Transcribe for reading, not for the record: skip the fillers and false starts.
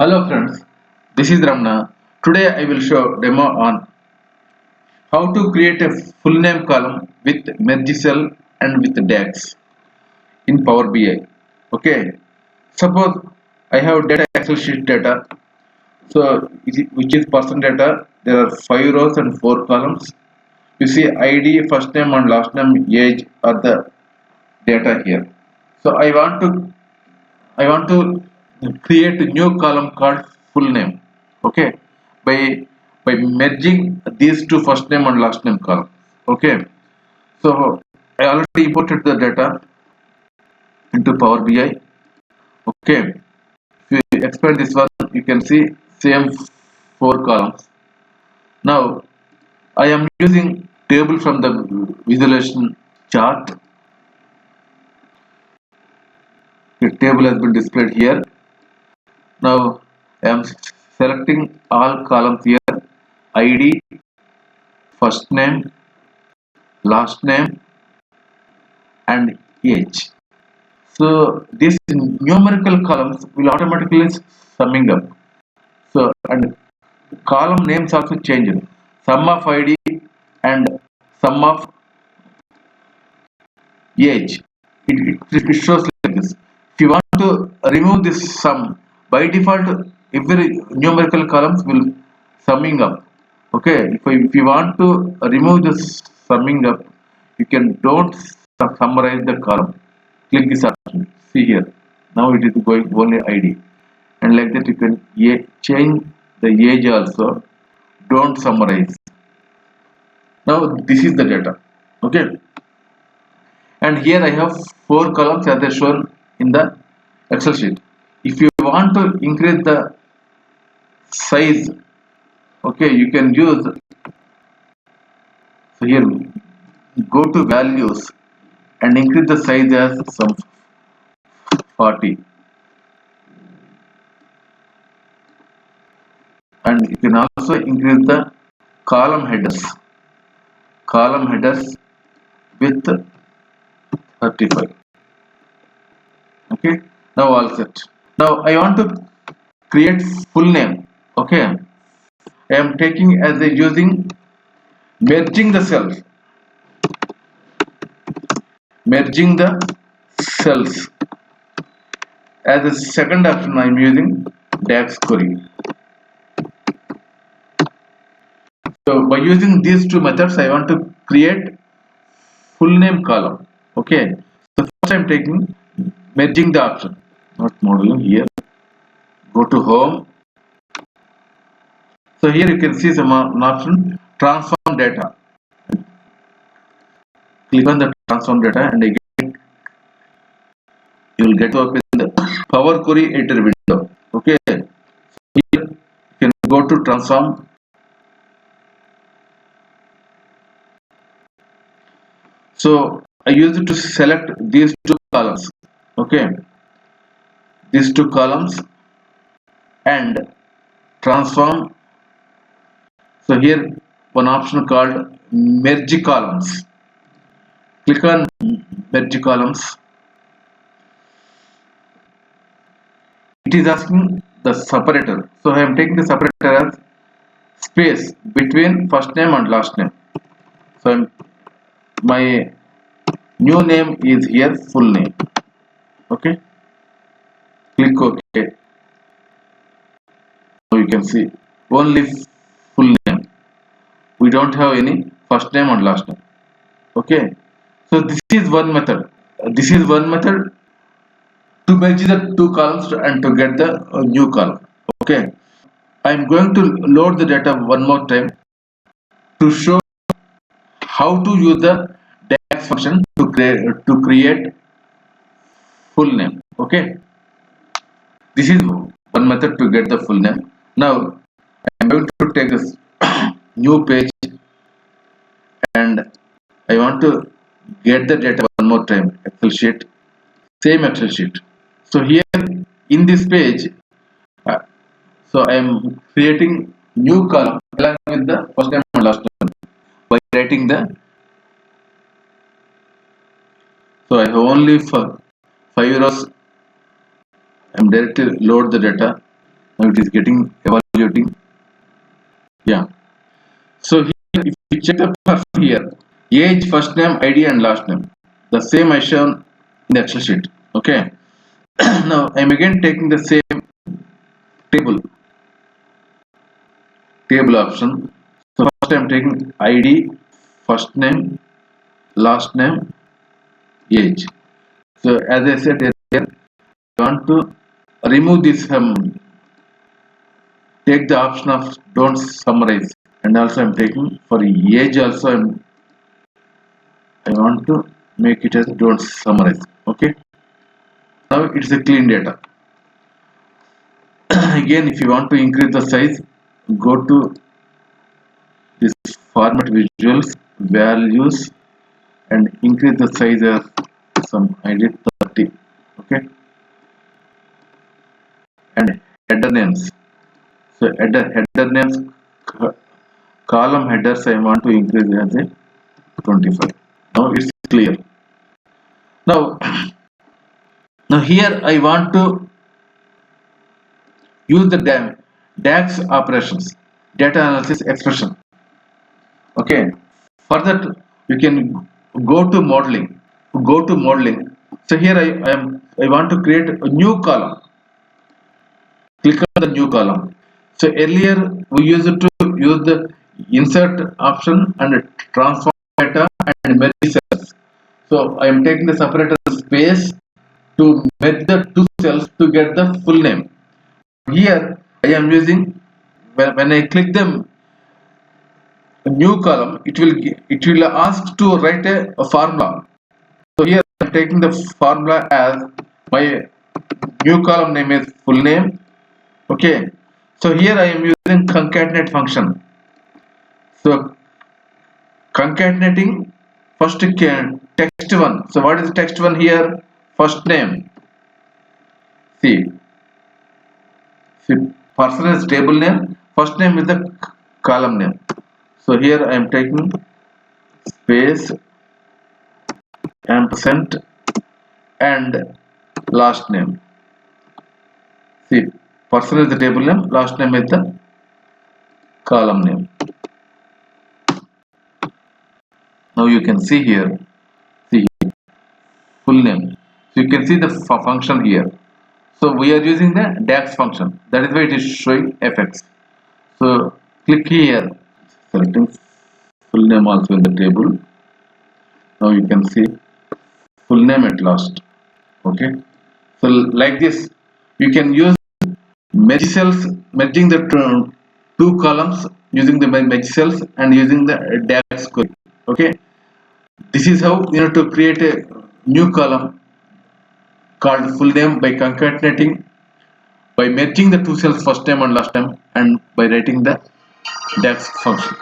Hello friends, this is Ramna. Today I will show demo on how to create a full name column with merge cell and with DAX in Power BI. Okay, suppose I have data Excel sheet data, which is person data. There are 5 rows and 4 columns. You see ID, first name and last name, age are the data here. So I want to create a new column called full name. Okay, by merging these two first name and last name column. Okay, so I already imported the data into Power BI. Okay, if you expand this one, you can see same 4 columns. Now I am using table from the visualization chart. The table has been displayed here. Now I am selecting all columns here: ID, first name, last name, and age. So these numerical columns will automatically summing up. So and column names also changed. Sum of ID and sum of age. It shows like this. If you want to remove this sum, by default every numerical columns will summing up. Okay, if you want to remove this summing up, you can don't summarize the column. Click this option. See here. Now it is going only ID, and like that you can change the age also. Don't summarize. Now this is the data. Okay, and here I have 4 columns as I shown in the Excel sheet. If you want to increase the size, okay, you can use, so here go to values and increase the size as some 40, and you can also increase the column headers with 35. Okay, now all set. Now I want to create full name. Okay, I am taking as a using merging the cells as a second option. I am using DAX Query. So by using these two methods, I want to create full name column. Okay, so first I am taking merging the option, not modeling here. Go to home. So here you can see an option, transform data. Click on the transform data, and again you will get to open the Power Query editor window. Okay, here you can go to transform. So I use it to select these 2 columns. Okay, these 2 columns and transform. So here one option called merge columns. Click on merge columns. It is asking the separator. So I am taking the separator as space between first name and last name. So my new name is here full name. Okay, click OK. Now you can see only full name. We don't have any first name and last name. Okay, so this is one method. This is one method to merge the 2 columns and to get the new column. Okay, I am going to load the data one more time to show how to use the DAX function to create full name. Okay, this is one method to get the full name. Now I am going to take this new page, and I want to get the data one more time. Excel sheet, same Excel sheet. So here in this page, uh, so I am creating new column along with the first name and last name by writing the. So I have only for 5 rows. I am directly load the data. Now it is getting evaluating. Yeah. So here if we check the first here, age, first name, ID and last name. The same I shown in the Excel sheet. Okay. Now I am again taking the same table option. So first I am taking ID, first name, last name, age. So as I said earlier, I want to remove this take the option of don't summarize, and also I'm taking for age also I want to make it as don't summarize. Okay. Now it's a clean data. Again, if you want to increase the size, go to this format visuals, values, and increase the size as some I did 30. Okay. And header names. So header names, column headers I want to increase as a 25. Now it's clear. Now, now here I want to use the DAX operations, data analysis expression. Okay. For that you can go to modeling. So here I want to create a new column. Click on the new column. So earlier we used to use the insert option and transform data and merge cells. So I am taking the separator space to merge the two cells to get the full name. Here I am using, when I click the new column, it will ask to write a formula. So here I am taking the formula as my new column name is full name. Okay. So here I am using concatenate function. So concatenating first text one. So what is text one here? First name. See, see, person is table name. First name is the column name. So here I am taking space, ampersand, and last name. See, person is the table name. Last name is the column name. Now you can see here. See, full name. So you can see the function here. So we are using the DAX function. That is why it is showing fx. So click here, selecting full name also in the table. Now you can see full name at last. Okay. So like this, you can use merge cells, merging the two columns using the merge cells and using the DAX query. Okay. This is how you know to create a new column called full name by concatenating, by merging the two cells first name and last name, and by writing the DAX function.